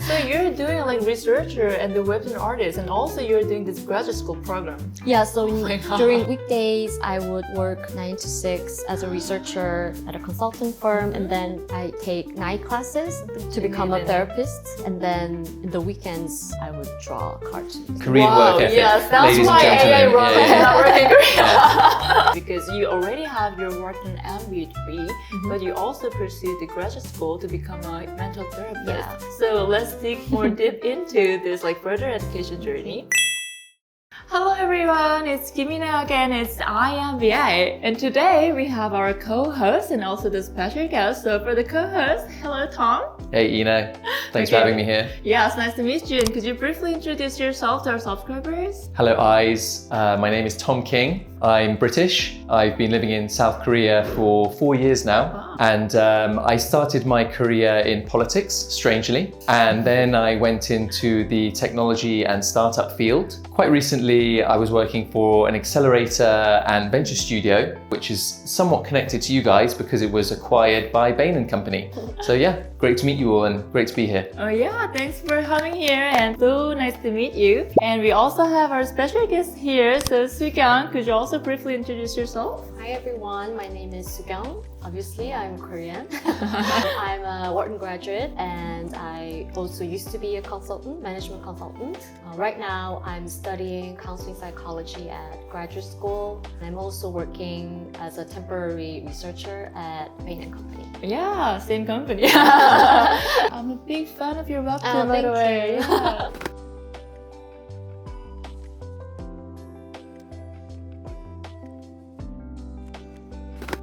So you're doing like researcher and the webtoon artist, and also you're doing this graduate school program. Yeah, so my God. during weekdays, I would work 9 to 6 as a researcher at a consulting firm, and then I take night classes to become a therapist. And then in the weekends, I would draw cartoons. Korean work ethic, yes, that's ladies why and AA gentlemen. Roman is Yeah, not working yeah. Because you already have your Wharton MBA degree, but you also pursued the graduate school to become a mental therapist. Yeah. So let's dig more deep into this like further education journey. Hello everyone, it's Kimina again, it's IMBA, and today we have our co-host and also the special guest. So for the co-host, hello Tom. Hey Ina, thanks for Okay. having me here. Yes, nice to meet you, and could you briefly introduce yourself to our subscribers? Hello eyes, my name is Tom King. I'm British. I've been living in South Korea for 4 years now. Wow. And I started my career in politics, strangely. And then I went into the technology and startup field. Quite recently, I was working for an accelerator and venture studio, which is somewhat connected to you guys because it was acquired by Bain & Company. So yeah, great to meet you all and great to be here. Oh yeah, thanks for coming here and so nice to meet you. And we also have our special guest here. So Soo-kyung, could you also briefly introduce yourself? Hi everyone, my name is Soo-kyung. Obviously, I'm Korean. I'm a Wharton graduate and I also used to be a consultant, management consultant. Right now, I'm studying counseling psychology at graduate school. I'm also working as a temporary researcher at Bain & Company. Yeah, same company. I'm a big fan of your webtoon, by the thank way. you. Yeah.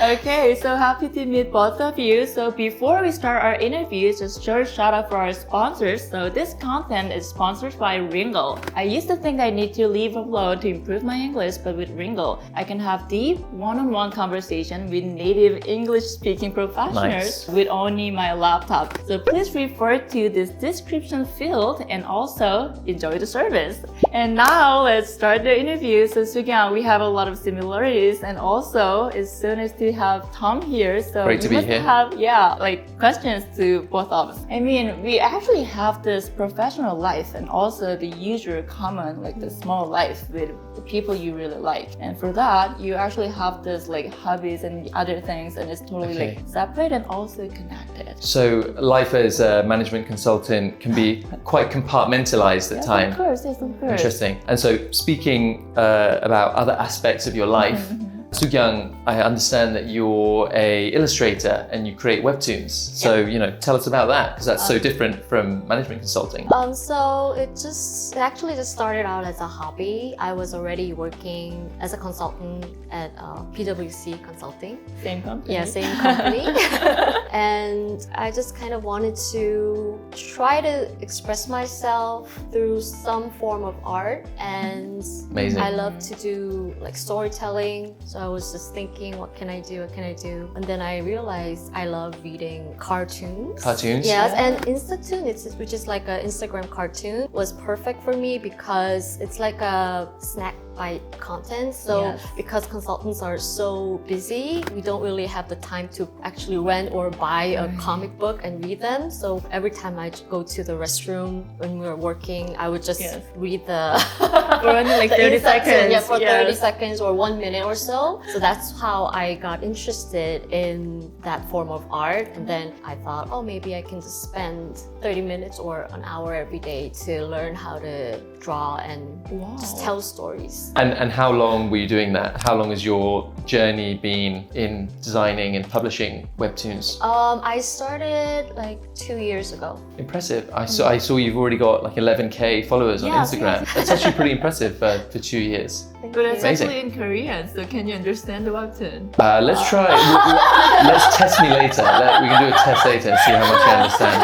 Okay, so happy to meet both of you. So before we start our interview, just short shout out for our sponsors. So this content is sponsored by Ringo. I used to think I need to leave alone to improve my English, but with Ringo, I can have deep one-on-one conversation with native English-speaking professionals Nice. with only my laptop. So please refer to this description field and also enjoy the service. And now let's start the interview. So Soo-kyung, we have a lot of similarities, and also it's so nice to have Tom here. So Great to we be must here. have like questions to both of us. I mean, we actually have this professional life and also the usual common like the small life with the people you really like. And for that, you actually have this like hobbies and other things, and it's totally Okay. like separate and also connected. So life as a management consultant can be quite compartmentalized at Yes, times. of course, yes, of course. Interesting. And so speaking about other aspects of your life, Soo-kyung, I understand that you're a illustrator and you create webtoons. So, tell us about that because that's so different from management consulting. So it actually just started out as a hobby. I was already working as a consultant at PwC Consulting. Same company. Yeah, same company. And I just kind of wanted to try to express myself through some form of art. And Amazing. I love to do like storytelling. So I was just thinking, what can I do? What can I do? And then I realized I love reading cartoons. Cartoons? Yes, Yeah. and Instatoon, which is like an Instagram cartoon, was perfect for me because it's like a snack bite content. So Yes. because consultants are so busy, we don't really have the time to actually rent or buy a comic book and read them. So every time I go to the restroom when we were working, I would just Yes. read the For only like the 30 Instatoon, seconds. yeah, for 30 Yes. seconds or 1 minute or so. So that's how I got interested in that form of art. And then I thought, oh, maybe I can just spend 30 minutes or an hour every day to learn how to draw and Wow. just tell stories. And how long were you doing that? How long has your journey been in designing and publishing webtoons? I started like 2 years ago. Impressive. I saw you've already got like 11K followers on Yes, Instagram. yes. That's actually pretty impressive for 2 years. Thank But it's you. Amazing. actually in Korean, so can you understand the webtoon? Let's try. Let's test me later. We can do a test later and see how much I understand.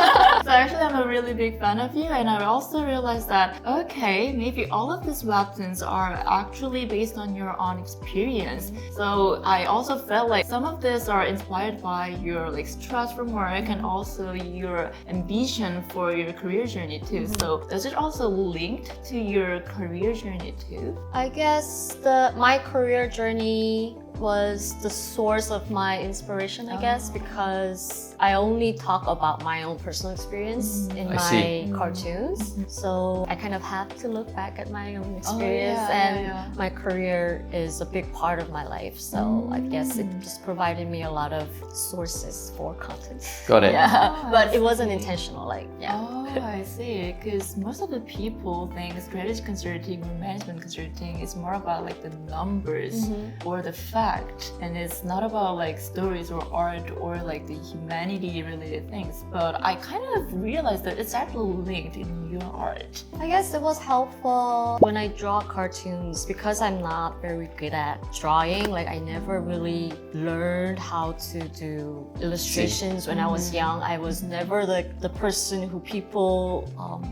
So actually, I'm a really big fan of you, and I also realized that, okay, maybe all of these webtoons are actually based on your own experience. So I also felt like some of these are inspired by your like stress from work and also your ambition for your career journey too. So does it also linked to your career journey too? I guess my career journey was the source of my inspiration, I guess, because I only talk about my own personal experience in I my see. cartoons. So I kind of have to look back at my own experience, and my career is a big part of my life. So I guess it just provided me a lot of sources for content. Got it. Yeah, but it wasn't intentional. Like, yeah. Oh, I see. Because most of the people think strategy consulting or management consulting is more about like the numbers or the fact, and it's not about like stories or art or like the humanity related things. But I kind of realized that it's actually linked in your art. I guess it was helpful when I draw cartoons because I'm not very good at drawing. Like, I never really learned how to do illustrations when I was young. I was never the person who people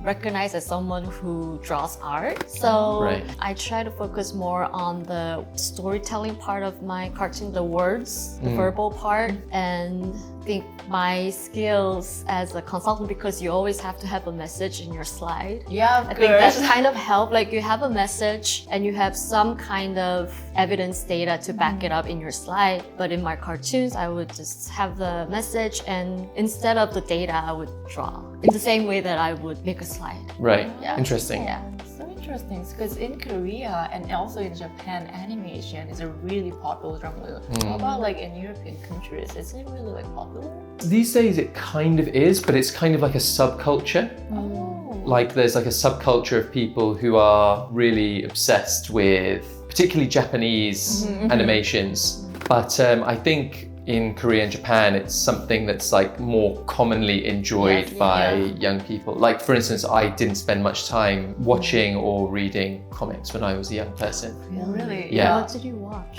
recognize as someone who draws art. So Right. I try to focus more on the storytelling part of my cartoon, the words, the verbal part, and I think my skills as a consultant, because you always have to have a message in your slide. Yeah, I think that's kind of help. Like, you have a message and you have some kind of evidence data to back it up in your slide. But in my cartoons, I would just have the message, and instead of the data, I would draw in the same way that I would make a slide. Right. Yeah. Interesting. Yeah. So interesting, because in Korea and also in Japan, animation is a really popular genre. How about like in European countries? Is it really like popular? These days it kind of is, but it's kind of like a subculture. Oh. Like there's like a subculture of people who are really obsessed with particularly Japanese animations. But I think in Korea and Japan, it's something that's like more commonly enjoyed by young people. Like, for instance, I didn't spend much time watching or reading comics when I was a young person. Really? Yeah. What did you watch?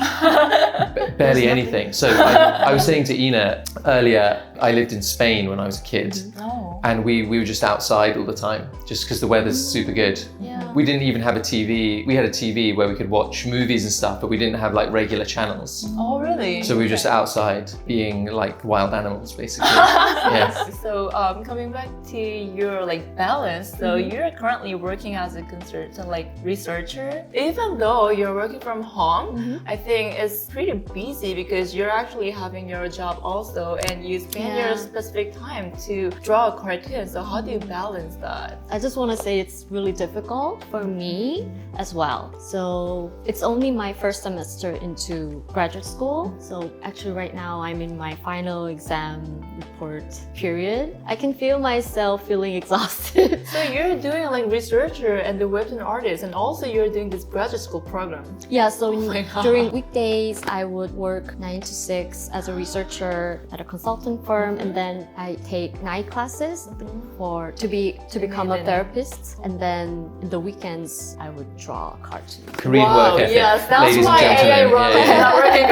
Barely anything. So I was saying to Ina earlier, I lived in Spain when I was a kid. No. And we were just outside all the time, just because the weather's super good. Yeah. We didn't even have a TV. We had a TV where we could watch movies and stuff, but we didn't have like regular channels. Oh, really? So we were just outside being like wild animals, basically. Yeah. So coming back to your like balance, so you're currently working as a consultant, like researcher. Even though you're working from home, I think it's pretty busy because you're actually having your job also, and you spend your specific time to draw a cartoon. So how do you balance that? I just want to say it's really difficult for me as well. So it's only my first semester into graduate school. So actually right now I'm in my final exam report period. I can feel myself feeling exhausted. So you're doing like researcher and the webtoon artist, and also you're doing this graduate school program. Yeah, so my God. during weekdays, I would work 9 to 6 as a researcher at a consultant firm, and then I take night classes to become a Amazing. therapist. And then in the weekends, I would draw cartoons. Korean Wow, work ethic, yes, that's ladies why and AI gentlemen. Roman is not working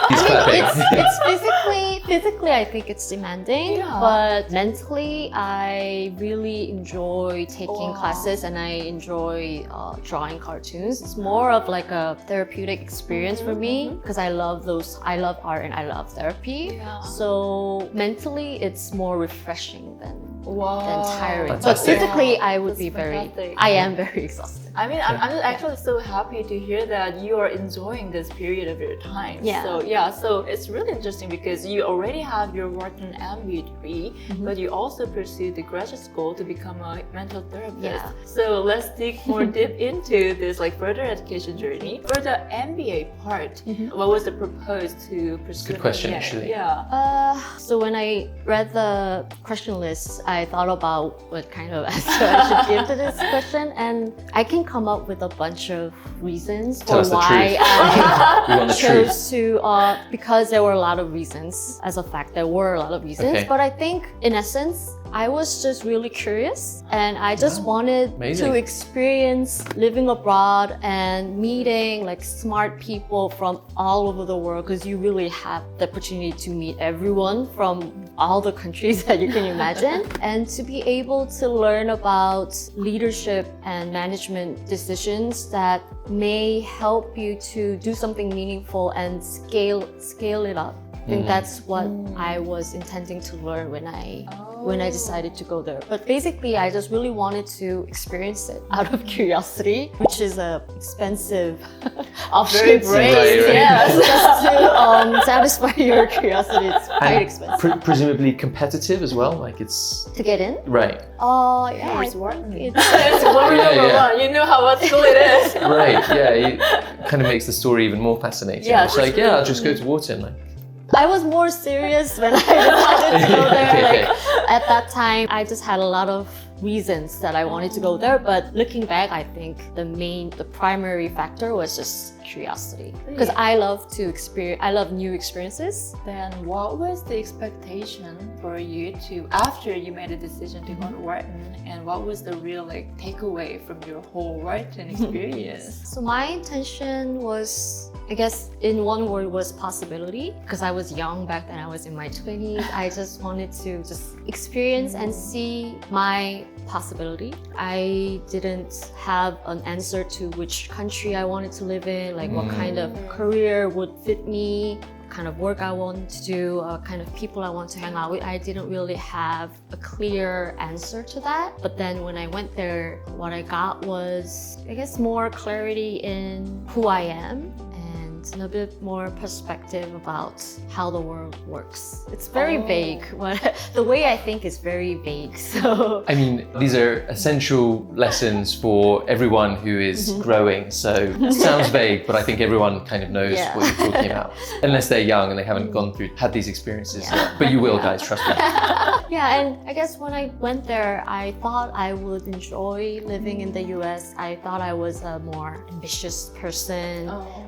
He's clapping. It's physically I think it's demanding, Yeah. but mentally I really enjoy taking classes, and I enjoy drawing cartoons. It's more of like a therapeutic experience for me because I love art and I love therapy. Yeah. So mentally it's more refreshing than tiring. But Fantastic. physically I would That's be fantastic. I am very exhausted. I mean, I'm actually so happy to hear that you are enjoying this period of your time. Yeah. So it's really interesting because you already have your Wharton MBA degree, but you also pursued the graduate school to become a mental therapist. Yeah. So let's dig more deep into this like further education journey. For the MBA part, what was the purpose to pursue? Good question, MBA? actually. Yeah. So when I read the question list, I thought about what kind of answer I should give to this question, and I can come up with a bunch of reasons Tell for us the why truth. I We want the truth. chose to, because there were a lot of reasons. As a fact, there were a lot of reasons, Okay. but I think in essence, I was just really curious, and I just wanted Amazing. to experience living abroad and meeting like smart people from all over the world, because you really have the opportunity to meet everyone from all the countries that you can imagine, and to be able to learn about leadership and management decisions that may help you to do something meaningful and scale it up. I think that's what I was intending to learn when I when I decided to go there. But basically, I just really wanted to experience it out of curiosity, which is a expensive option. Very brave. Right. Yes, just to satisfy your curiosity, it's quite expensive. Presumably competitive as well, like it's To get in? right. Oh, yeah. Where's Wharton? It's It's Wharton Yeah, number yeah. one. You know how much school it is. Right, yeah, it kind of makes the story even more fascinating. Yeah, it's like, it's yeah, really- I'll just go to Wharton. Like, I was more serious when I decided to go there. Okay. Like, at that time, I just had a lot of reasons that I wanted to go there. But looking back, I think the primary factor was just curiosity. Because I love to experience, I love new experiences. Then what was the expectation for you to, after you made a decision to go to Wharton, and what was the real like takeaway from your whole Wharton experience? So my intention was, I guess, in one word, was possibility. Because I was young back then, I was in my 20s. I just wanted to just experience and see my possibility. I didn't have an answer to which country I wanted to live in, like what kind of career would fit me, what kind of work I want to do, kind of people I want to hang out with. I didn't really have a clear answer to that. But then when I went there, what I got was, I guess, more clarity in who I am and a bit more perspective about how the world works. It's very vague. The way I think is very vague. So I mean, these are essential lessons for everyone who is growing. So it sounds vague, but I think everyone kind of knows Yeah. what you're talking about, unless they're young and they haven't had these experiences Yeah. yet. But you will, guys, trust me. yeah, and I guess when I went there, I thought I would enjoy living in the US. I thought I was a more ambitious person.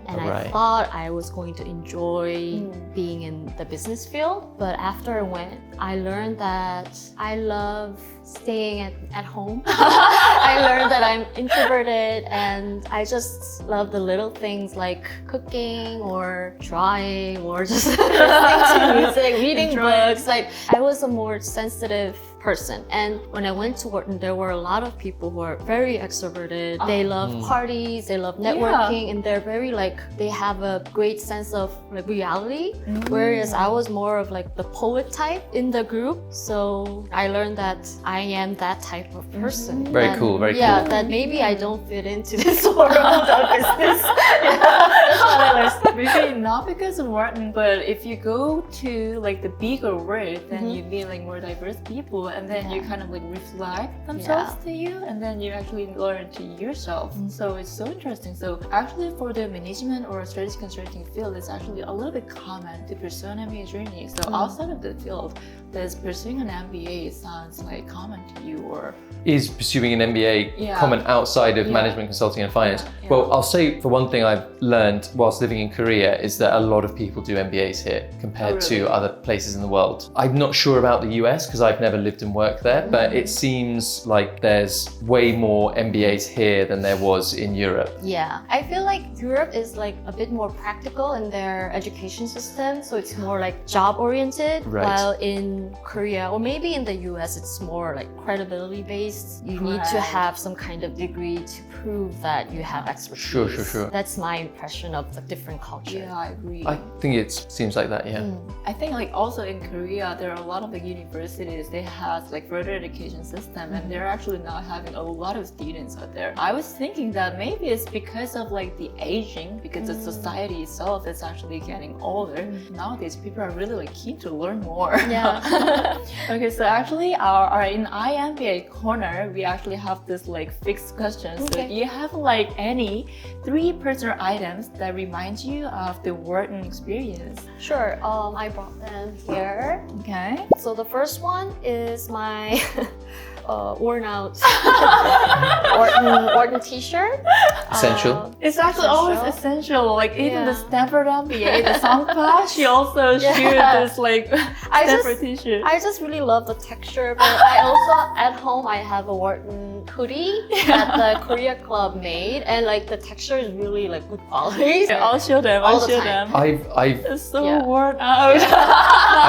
And I Right. thought I was going to enjoy being in the business field. But after I went, I learned that I love staying at home. I learned that I'm introverted and I just love the little things like cooking or drawing or just listening to music, reading books. Like, I was a more sensitive person. And when I went to Wharton, there were a lot of people who are very extroverted. They love parties, they love networking, and they're very like, they have a great sense of like reality. Whereas I was more of like the poet type in the group. So I learned that I am that type of person. Very That- cool, very Yeah, cool. that maybe I don't fit into this world of business. That's what I learned. Maybe not because of Wharton, but if you go to like the bigger world, then you meet like more diverse people, and then you kind of like reflect themselves to you, and then you actually learn to yourself. So it's so interesting. So actually, for the management or strategy consulting field, it's actually a little bit common to pursue an MBA journey. So outside of the field, does pursuing an MBA sounds like common to you, or Is pursuing an MBA common outside of management consulting and finance? Yeah. Well, I'll say for one thing I've learned whilst living in Korea is that a lot of people do MBAs here compared to other places in the world. I'm not sure about the US because I've never lived and worked there, but it seems like there's way more MBAs here than there was in Europe. Yeah, I feel like Europe is like a bit more practical in their education system, so it's more like job oriented. Right. While in Korea or maybe in the US, it's more like credibility based. You need to Right. have some kind of degree to prove that you have expertise. Sure. That's my impression of the different culture. yeah, I agree. I think it seems like that, yeah. I think like also in Korea there are a lot of the universities they have like further education system and they're actually now having a lot of students out there. I was thinking that maybe it's because of like the aging, because the society itself is actually getting older. Nowadays people are really like keen to learn more. Yeah. Okay, so actually our in IMBA corner we actually have this like fixed question. So Okay. do you have like any 3 personal items that remind you of the Wharton experience? Sure. I brought them here. Okay. So the first one is my worn out Wharton t-shirt. Essential. It's actually always essential. Like even the Yeah. Stanford MBA, the song class, she also Yeah. shoot this like I Stanford just- t-shirt. I just really love the texture, but I also at home I have a Wharton hoodie that the Korea Club made, and like the texture is really like good quality. I'll show them. All I'll the show time. them. I've It's so Yeah. worn out.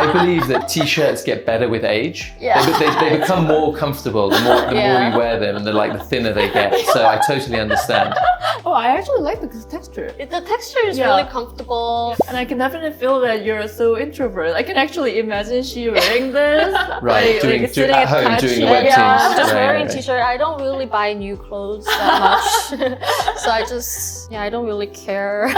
I believe that t-shirts get better with age. Yeah. They become more comfortable the more Yeah. you wear them, and the thinner they get. So I totally understand. Oh, I actually like the texture. The texture is Yeah. really comfortable. And I can definitely feel that you're so introvert. I can actually imagine she wearing this. Right, sitting at home attached. doing the web Yeah, things. I'm just Right, wearing right. t-shirt. I don't really buy new clothes that much. So I don't really care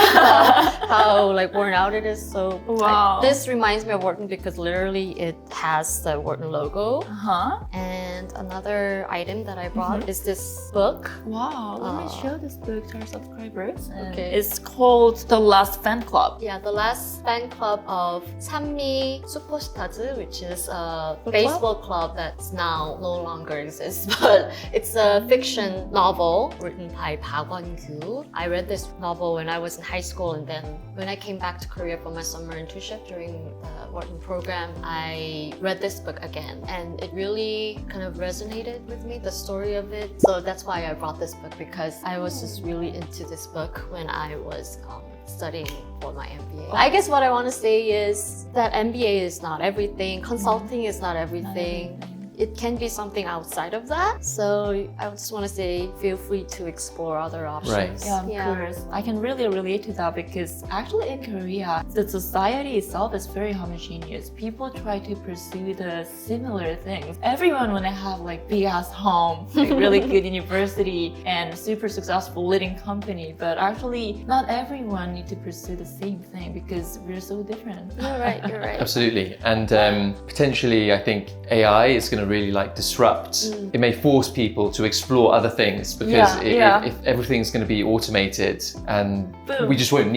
how like worn out it is. So Wow. this reminds me of Wharton because literally it has the Wharton logo. Uh-huh. And another item that I brought is this book. Wow, let me show this book to our subscribers. And Okay. It's called The Last Fan Club. Yeah, the last fan club of Sanmi Superstars, which is a Book baseball club that's now no longer exists, but it's a fiction novel written by Park Won-gyu. I read this novel when I was in high school, and then when I came back to Korea for my summer internship during the Wharton program, I read this book again, and it really kind of resonated with me, the story of it. So that's why I brought this book, because I was just really into this book when I was studying for my MBA. I guess what I want to say is that MBA is not everything, consulting is not everything. It can be something outside of that. So I just want to say, feel free to explore other options. Yeah, of course. I can really relate to that because actually in Korea, the society itself is very homogeneous. People try to pursue the similar things. Everyone want to have like big ass home, like really good university, and super successful leading company. But actually, not everyone need to pursue the same thing because we're so different. You're right, you're right. Absolutely. And potentially, I think AI is going to really like disrupt. It may force people to explore other things because if everything's going to be automated and Boom. we just won't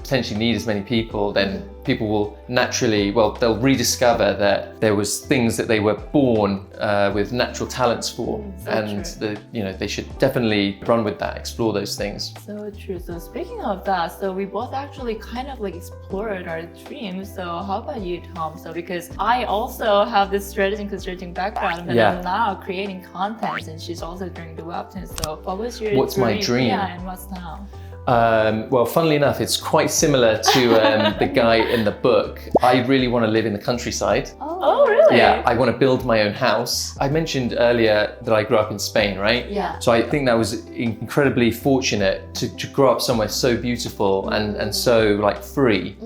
potentially need as many people, then people will naturally, they'll rediscover that there was things that they were born with natural talents for, and they should definitely run with that, explore those things. So true. So speaking of that, so we both actually kind of like explored our dreams. So how about you, Tom? So because I also have this strategy and consulting background, but I'm now creating content, and she's also doing the webtoon. So what was your What's my dream? Yeah, and what's now? Well, funnily enough, it's quite similar to the guy in the book. I really want to live in the countryside. Oh, really? Yeah, I want to build my own house. I mentioned earlier that I grew up in Spain, right? Yeah. So I think that was incredibly fortunate to grow up somewhere so beautiful and so like free.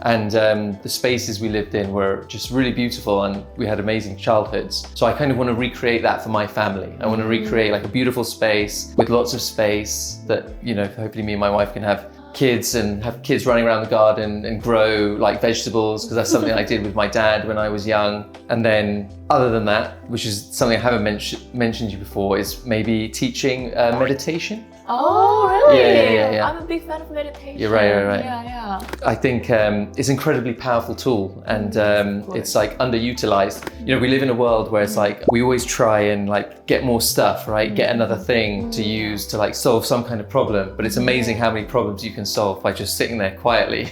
And the spaces we lived in were just really beautiful, and we had amazing childhoods. So I kind of want to recreate that for my family. I want to recreate like a beautiful space with lots of space that, hopefully me and my wife can have kids and have kids running around the garden and grow like vegetables, because that's something I did with my dad when I was young. And then other than that, which is something I haven't mentioned to you before, is maybe teaching meditation. Oh, really? Yeah. I'm a big fan of meditation. You're right. Yeah. I think it's an incredibly powerful tool, and it's like underutilized. We live in a world where it's like we always try and like get more stuff, right? Get another thing to use to like solve some kind of problem. But it's amazing how many problems you can solve by just sitting there quietly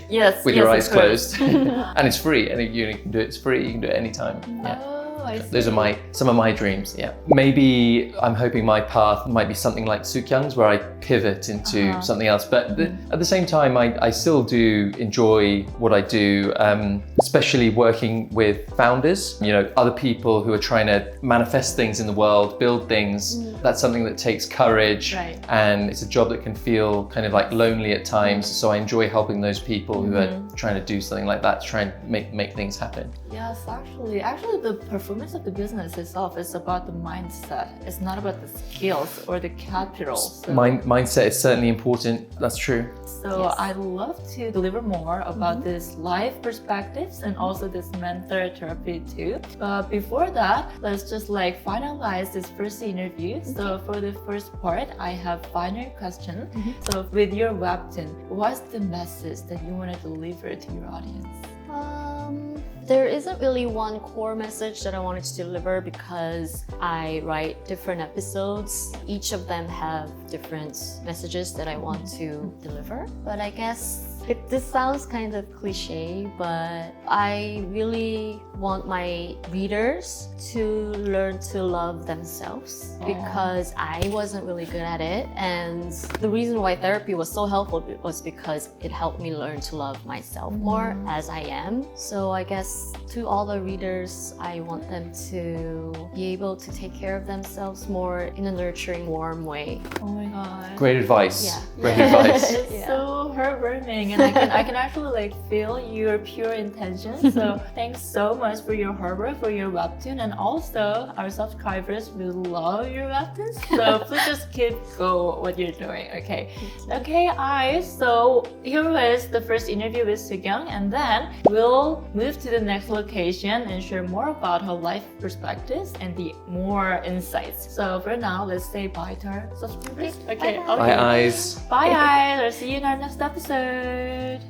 with your eyes closed. And it's free, and you can do it. It's free. You can do it anytime. Yeah. Oh, I see. Those are some of my dreams. Yeah. Maybe I'm hoping my path might be something like Sukyung's, where I pivot into something else. But at the same time, I still do enjoy what I do, especially working with founders. Other people who are trying to manifest things in the world, build things. That's something that takes courage, and it's a job that can feel kind of like lonely at times. So I enjoy helping those people who are trying to do something like that, to try and make things happen. Yes, actually the performance of the business itself is about the mindset. It's not about the skills or the capital. So, Mindset is certainly important. That's true. so I love to deliver more about this life perspectives and also this mentor therapy too. But before that, let's just like finalize this first interview. So for the first part, I have final question. So with your webtoon, what's the message that you want to deliver to your audience? There isn't really one core message that I wanted to deliver, because I write different episodes. Each of them have different messages that I want to deliver. But I guess this sounds kind of cliche, but I really want my readers to learn to love themselves, because I wasn't really good at it. And the reason why therapy was so helpful was because it helped me learn to love myself more as I am. So I guess guess to all the readers, I want them to be able to take care of themselves more in a nurturing, warm way. Oh my god. Great advice. Yeah. Great advice. It's Yeah. so heartwarming, and I can actually like feel your pure intention. So thanks so much for your hard work for your webtoon, and also our subscribers will love your webtoons. So please just keep go what you're doing. Okay. Okay, so here was the first interview with Soo-kyung, and then we'll move to the next location and share more about her life perspectives and the more insights. So for now, let's say bye to our subscribers. Okay. Bye-bye. Bye, eyes. Bye guys. I'll see you in our next episode.